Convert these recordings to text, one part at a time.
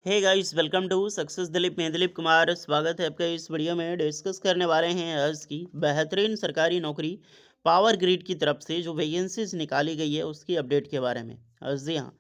Hey guys, welcome to success Dilip. मैं दिलीप कुमार, स्वागत है आपका। इस वीडियो में डिस्कस करने वाले हैं आज की बेहतरीन सरकारी नौकरी पावर ग्रिड की तरफ से जो वैकेंसीज निकाली गई है उसकी अपडेट के बारे में। जी हाँ,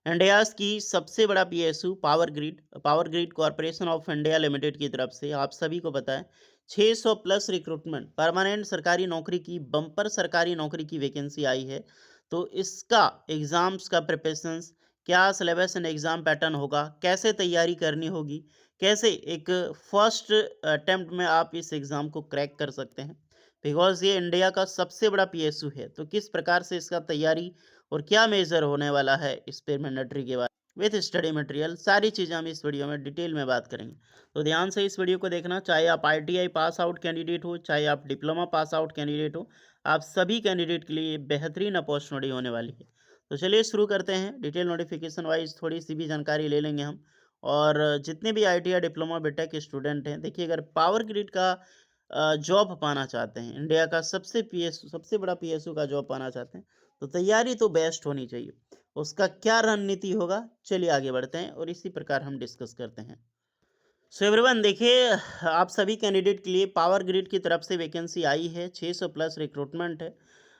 इंडियाज़ की सबसे बड़ा PSU power grid corporation of India limited की तरफ से आप सभी को पता है 600 प्लस रिक्रूटमेंट परमानेंट सरकारी नौकरी की बम्पर सरकारी नौकरी की वैकेंसी आई है। तो इसका एग्ज़ाम्स का प्रिपरेशंस, क्या सिलेबस एंड एग्ज़ाम पैटर्न होगा, कैसे तैयारी करनी होगी, कैसे एक फर्स्ट अटेम्प्ट में आप इस एग्ज़ाम को क्रैक कर सकते हैं। बिकॉज़ ये इंडिया का सबसे बड़ा पीएसयू है, तो किस प्रकार से इसका तैयारी और क्या मेजर होने वाला है इस पे मैंडेटरी के बाद विथ स्टडी मटेरियल, सारी चीज़ें हम इस वीडियो में डिटेल में बात करेंगे। तो ध्यान से इस वीडियो को देखना, चाहे आप आईटीआई पास आउट कैंडिडेट हो, चाहे आप डिप्लोमा पास आउट कैंडिडेट हो, आप सभी कैंडिडेट के लिए बेहतरीन अपॉर्चुनिटी होने वाली है। तो चलिए शुरू करते हैं। डिटेल नोटिफिकेशन वाइज थोड़ी सी भी जानकारी ले लेंगे हम। और जितने भी आईटीआई डिप्लोमा बीटेक स्टूडेंट हैं, देखिए अगर पावर ग्रिड का जॉब पाना चाहते हैं, इंडिया का सबसे बड़ा पीएसयू का जॉब पाना चाहते हैं, तो तैयारी तो बेस्ट होनी चाहिए। उसका क्या रणनीति होगा, चलिए आगे बढ़ते हैं और इसी प्रकार हम डिस्कस करते हैं। सो एवरीवन, देखिए आप सभी कैंडिडेट के लिए पावर ग्रिड की तरफ से वैकेंसी आई है। 600 प्लस रिक्रूटमेंट है।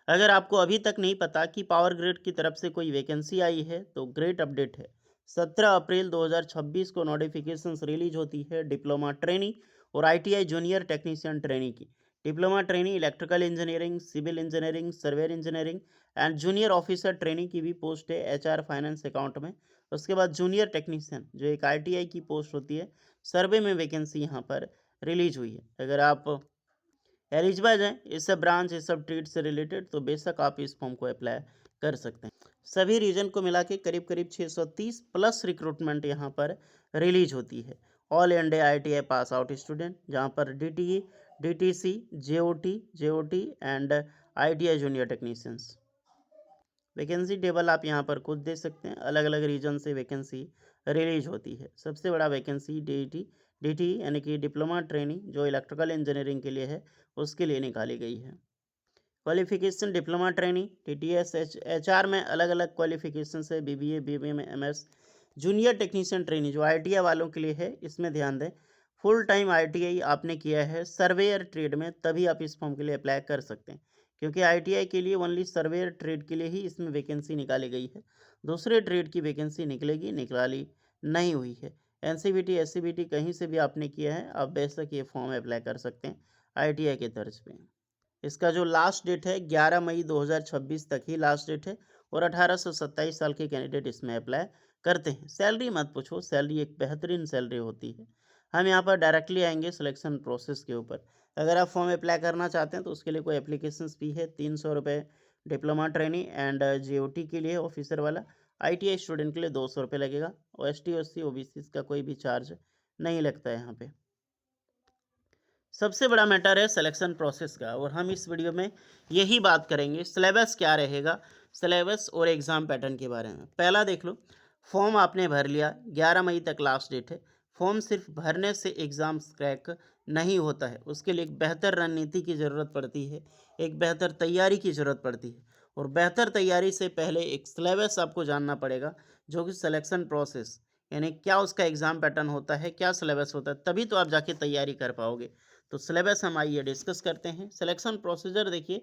अगर आपको अभी तक नहीं पता कि पावर ग्रिड की तरफ से कोई वैकेंसी आई है तो ग्रेट अपडेट है। 17 अप्रैल 2026 को नोटिफिकेशंस रिलीज होती है डिप्लोमा ट्रेनी और आईटीआई जूनियर टेक्नीशियन ट्रेनी की। Diploma trainee electrical engineering, civil engineering, surveyor engineering and junior officer trainee की भी पोस्ट है एचआर फाइनेंस अकाउंट में। उसके बाद जूनियर टेक्नीशियन जो एक आईटीआई की पोस्ट होती है, सर्वे में वैकेंसी यहाँ पर रिलीज हुई है। अगर आप एलिजिबल हैं इस सब ब्रांच, इस सब ट्रेड से रिलेटेड, तो बेशक आप इस फॉर्म को अप्लाई कर सकते हैं। सभी रीजन को मिला के करीब करीब 630 प्लस रिक्रूटमेंट यहाँ पर रिलीज होती है। All India ITI pass out student, जहाँ पर DTE, DTC, JOT and ITI junior technicians. Vacancy table आप यहाँ पर खुद दे सकते हैं। अलग अलग रीजन से वैकेंसी रिलीज होती है। सबसे बड़ा वैकेंसी डीटी यानी कि डिप्लोमा ट्रेनिंग जो इलेक्ट्रिकल इंजीनियरिंग के लिए है, उसके लिए निकाली गई है। Qualification diploma training TTS HR में अलग अलग क्वालिफिकेशन है, बीबीए, बीबीए में एमएस। जूनियर टेक्नीशियन ट्रेनिंग जो आईटीआई वालों के लिए है, इसमें ध्यान दें फुल टाइम आईटीआई आपने किया है सर्वेयर ट्रेड में, तभी आप इस फॉर्म के लिए अप्लाई कर सकते हैं। क्योंकि आईटीआई के लिए ओनली सर्वेयर ट्रेड के लिए ही इसमें वैकेंसी निकाली गई है। दूसरे ट्रेड की वैकेंसी निकाली नहीं हुई है। एनसीबीटी, एससीबीटी कहीं से भी आपने किया है, आप बेशक ये फॉर्म अप्लाई कर सकते हैं आईटीआई के तर्ज पे। इसका जो लास्ट डेट है 11 मई 2026 तक ही लास्ट डेट है और 18 से 27 साल के कैंडिडेट इसमें अप्लाई करते हैं। सैलरी मत पूछो, सैलरी एक बेहतरीन सैलरी होती है। हम यहाँ पर डायरेक्टली आएंगे सिलेक्शन प्रोसेस के ऊपर। अगर आप फॉर्म अप्लाई करना चाहते हैं तो उसके लिए कोई एप्लीकेशन फी है 300 रुपये डिप्लोमा ट्रेनिंग एंड जीओटी के लिए ऑफिसर वाला। आईटीआई स्टूडेंट के लिए 200 रुपये लगेगा और एसटी, ओसी, ओबीसी का कोई भी चार्ज नहीं लगता है यहाँ पे। सबसे बड़ा मैटर है सिलेक्शन प्रोसेस का और हम इस वीडियो में यही बात करेंगे सिलेबस क्या रहेगा, सिलेबस और एग्ज़ाम पैटर्न के बारे में। पहला देख लो, फॉर्म आपने भर लिया, 11 मई तक लास्ट डेट है। फॉर्म सिर्फ भरने से एग्ज़ाम क्रैक नहीं होता है, उसके लिए एक बेहतर रणनीति की ज़रूरत पड़ती है, एक बेहतर तैयारी की ज़रूरत पड़ती है। और बेहतर तैयारी से पहले एक सिलेबस आपको जानना पड़ेगा, जो कि सिलेक्शन प्रोसेस यानी क्या उसका एग्ज़ाम पैटर्न होता है, क्या सिलेबस होता है, तभी तो आप जाके तैयारी कर पाओगे। तो सिलेबस हम आइए डिस्कस करते हैं। सिलेक्शन प्रोसीजर देखिए,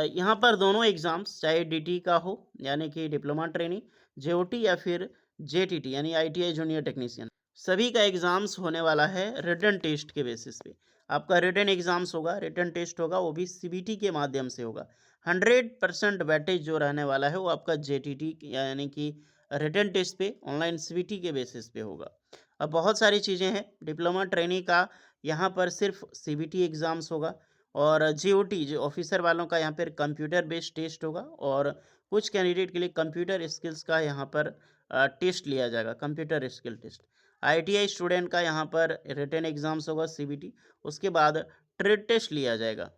यहाँ पर दोनों एग्ज़ाम्स चाहे डीटी का हो यानी कि डिप्लोमा ट्रेनिंग, जेओटी या फिर जेटीटी यानी आईटीआई जूनियर टेक्नीशियन, सभी का एग्ज़ाम्स होने वाला है रिटन टेस्ट के बेसिस पे। आपका रिटन एग्ज़ाम्स होगा, रिटन टेस्ट होगा, वो भी सीबीटी के माध्यम से होगा। 100% वेटेज जो रहने वाला है वो आपका जेटीटी यानी कि रिटन टेस्ट पे ऑनलाइन सीबीटी के बेसिस पे होगा। अब बहुत सारी चीज़ें हैं। डिप्लोमा ट्रेनी का यहाँ पर सिर्फ सीबीटी एग्ज़ाम्स होगा और जीओटी जो ऑफिसर वालों का यहाँ पर कंप्यूटर बेस्ड टेस्ट होगा और कुछ कैंडिडेट के लिए कंप्यूटर स्किल्स का यहाँ पर टेस्ट लिया जाएगा, computer skill test. ITI student का यहाँ पर रिटन एग्ज़ाम्स होगा सीबीटी, उसके बाद ट्रेड टेस्ट लिया जाएगा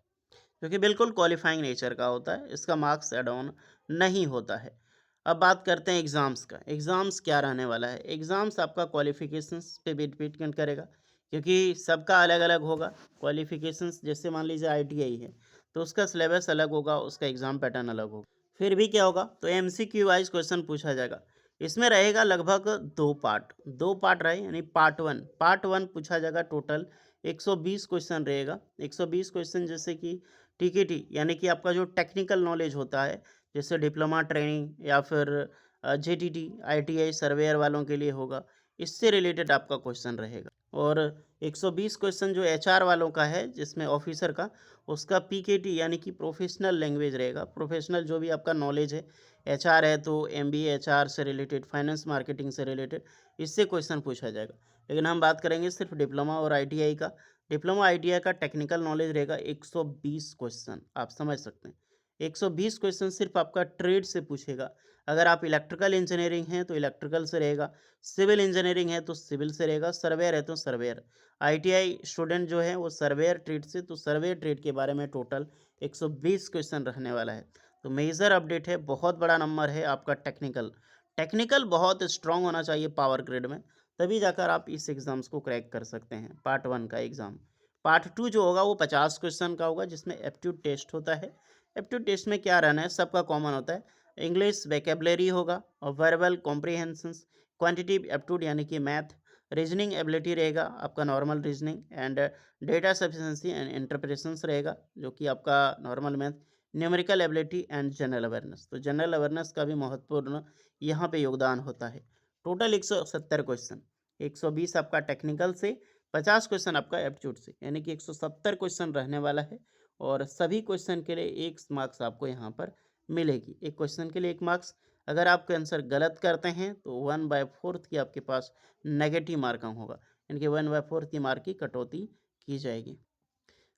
जो कि बिल्कुल क्वालिफाइंग नेचर का होता है, इसका मार्क्स एड ऑन नहीं होता है। अब बात करते हैं एग्ज़ाम्स का। एग्ज़ाम्स क्या रहने वाला है, एग्ज़ाम्स आपका क्वालिफ़िकेशंस पे भी डिपेंड करेगा, क्योंकि सबका अलग अलग होगा। क्वालिफ़िकेशंस जैसे मान लीजिए आईटीआई है तो उसका सिलेबस अलग होगा, उसका एग्ज़ाम पैटर्न अलग होगा। फिर भी क्या होगा, तो एमसीक्यू वाइज क्वेश्चन पूछा जाएगा। इसमें रहेगा लगभग 2 पार्ट रहे, यानी पार्ट 1 पूछा जाएगा। टोटल 120 क्वेश्चन रहेगा। 120 क्वेश्चन जैसे कि टीकेटी यानी कि आपका जो टेक्निकल नॉलेज होता है, जैसे डिप्लोमा ट्रेनिंग या फिर जेटीटी आईटीआई सर्वेयर वालों के लिए होगा, इससे रिलेटेड आपका क्वेश्चन रहेगा। और 120 क्वेश्चन जो एचआर वालों का है, जिसमें ऑफिसर का, उसका पीकेटी यानी कि प्रोफेशनल लैंग्वेज रहेगा। प्रोफेशनल जो भी आपका नॉलेज है, एचआर है तो एमबीए एचआर से रिलेटेड, फाइनेंस मार्केटिंग से रिलेटेड, इससे क्वेश्चन पूछा जाएगा। लेकिन हम बात करेंगे सिर्फ डिप्लोमा और आईटीआई का। डिप्लोमा आईटीआई का टेक्निकल नॉलेज रहेगा 120 क्वेश्चन, आप समझ सकते हैं। 120 क्वेश्चन सिर्फ आपका ट्रेड से पूछेगा। अगर आप इलेक्ट्रिकल इंजीनियरिंग हैं तो इलेक्ट्रिकल से रहेगा, सिविल इंजीनियरिंग है तो सिविल से रहेगा, सर्वेयर है तो सर्वेयर। आईटीआई स्टूडेंट जो है वो सर्वेयर ट्रेड से, तो सर्वेयर ट्रेड के बारे में टोटल 120 क्वेश्चन रहने वाला है। तो मेजर अपडेट है, बहुत बड़ा नंबर है आपका टेक्निकल। टेक्निकल बहुत स्ट्रांग होना चाहिए पावर ग्रिड में, तभी जाकर आप इस एग्ज़ाम्स को क्रैक कर सकते हैं, पार्ट 1 का एग्ज़ाम। पार्ट 2 जो होगा वो 50 क्वेश्चन का होगा, जिसमें एप्टीट्यूड टेस्ट होता है। एप्टीट्यूड टेस्ट में क्या रहना है, सबका कॉमन होता है। इंग्लिश वोकैबुलरी होगा और वर्बल कॉम्प्रिहेंशंस, क्वांटिटेटिव एप्टीट्यूड यानी कि मैथ, रीजनिंग एबिलिटी रहेगा आपका normal reasoning, and data sufficiency and interpretations रहेगा जो कि आपका normal math, numerical ability and general awareness. तो जनरल अवेयरनेस का भी महत्वपूर्ण यहाँ पे योगदान होता है। टोटल 170 क्वेश्चन, 120 आपका टेक्निकल से, 50 क्वेश्चन आपका एप्टीट्यूड से, यानी कि 170 क्वेश्चन रहने वाला है। और सभी क्वेश्चन के लिए 1 मार्क्स आपको यहाँ पर मिलेगी। एक क्वेश्चन के लिए 1 मार्क्स। अगर आपके आंसर गलत करते हैं तो 1/4 की आपके पास नेगेटिव मार्किंग होगा, यानी कि 1/4 की मार्क की कटौती की जाएगी।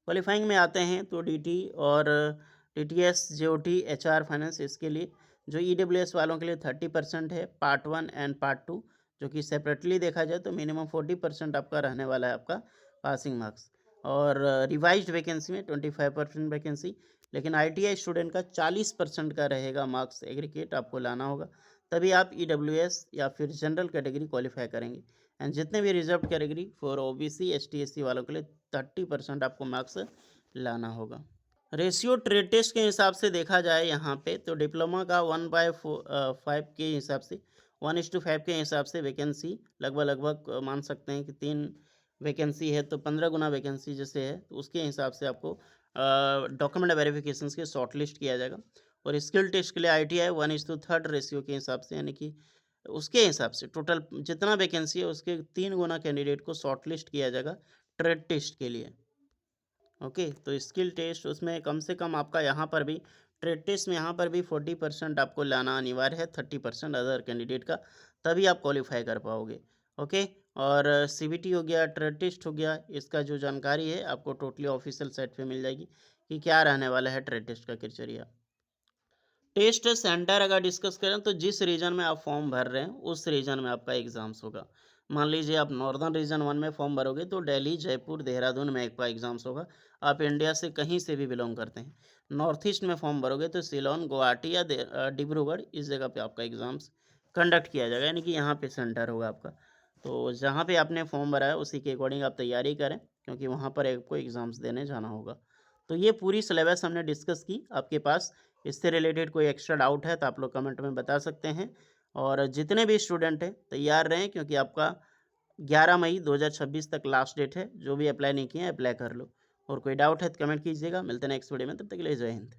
क्वालिफाइंग में आते हैं तो डीटी और टीटीएस, जेओटी, एचआर, फाइनेंस, इसके लिए जो ईडब्ल्यूएस वालों के लिए 30% है पार्ट 1 एंड पार्ट 2, जो कि सेपरेटली देखा जाए तो मिनिमम 40% आपका रहने वाला है आपका पासिंग मार्क्स। और रिवाइज्ड वैकेंसी में 25% वैकेंसी, लेकिन आईटीआई स्टूडेंट का 40% का रहेगा मार्क्स एग्रीगेट आपको लाना होगा, तभी आप ईडब्ल्यूएस या फिर जनरल कैटेगरी क्वालिफाई करेंगे। एंड जितने भी reserve category for OBC ST SC वालों के लिए 30% आपको मार्क्स लाना होगा। रेशियो ट्रेड टेस्ट के हिसाब से देखा जाए यहाँ पे तो डिप्लोमा का 1/5 के हिसाब से, 1:5 के हिसाब से वैकेंसी लगभग मान सकते हैं कि 3 वैकेंसी है तो 15 गुना वैकेंसी जैसे है, तो उसके हिसाब से आपको डॉक्यूमेंट वेरिफिकेशन के शॉर्ट लिस्ट किया जाएगा। और स्किल टेस्ट के लिए आईटीआई 1:3 रेशियो के हिसाब से, यानी कि उसके हिसाब से टोटल जितना वैकेंसी है उसके 3 गुना कैंडिडेट को शॉर्ट लिस्ट किया जाएगा ट्रेड टेस्ट के लिए। ओके, तो स्किल टेस्ट उसमें कम से कम आपका यहाँ पर भी, ट्रेड टेस्ट में यहाँ पर भी 40% आपको लाना अनिवार्य है, 30% अदर कैंडिडेट का, तभी आप क्वालिफाई कर पाओगे। ओके, और सीबीटी हो गया, ट्रेड टेस्ट हो गया, इसका जो जानकारी है आपको टोटली ऑफिशियल साइट पे मिल जाएगी कि क्या रहने वाला है ट्रेड टेस्ट का क्राइटेरिया। टेस्ट सेंटर अगर डिस्कस करें तो जिस रीजन में आप फॉर्म भर रहे हैं उस रीजन में आपका एग्जाम्स होगा। मान लीजिए आप नॉर्दर्न रीजन 1 में फॉर्म भरोगे तो दिल्ली, जयपुर, देहरादून में आपका एग्जाम्स होगा। आप इंडिया से कहीं से भी बिलोंग करते हैं। नॉर्थ ईस्ट में फॉर्म भरोगे तो शिलोंग, गुवाहाटी या डिब्रूगढ़, इस जगह पे आपका एग्जाम्स कंडक्ट किया जाएगा, यानी कि यहाँ पे सेंटर होगा आपका। तो जहाँ पे आपने फॉर्म भरा है उसी के अकॉर्डिंग आप तैयारी करें, क्योंकि वहाँ पर आपको एग्जाम्स देने जाना होगा। तो ये पूरी सिलेबस हमने डिस्कस की आपके पास। इससे रिलेटेड कोई एक्स्ट्रा डाउट है तो आप लोग कमेंट में बता सकते हैं। और जितने भी स्टूडेंट हैं तैयार रहें, क्योंकि आपका 11 मई 2026 तक लास्ट डेट है। जो भी अप्लाई नहीं किए हैं अप्लाई कर लो। और कोई डाउट है तो कमेंट कीजिएगा। मिलते हैं नेक्स्ट वीडियो में, तब तक के लिए जय हिंद।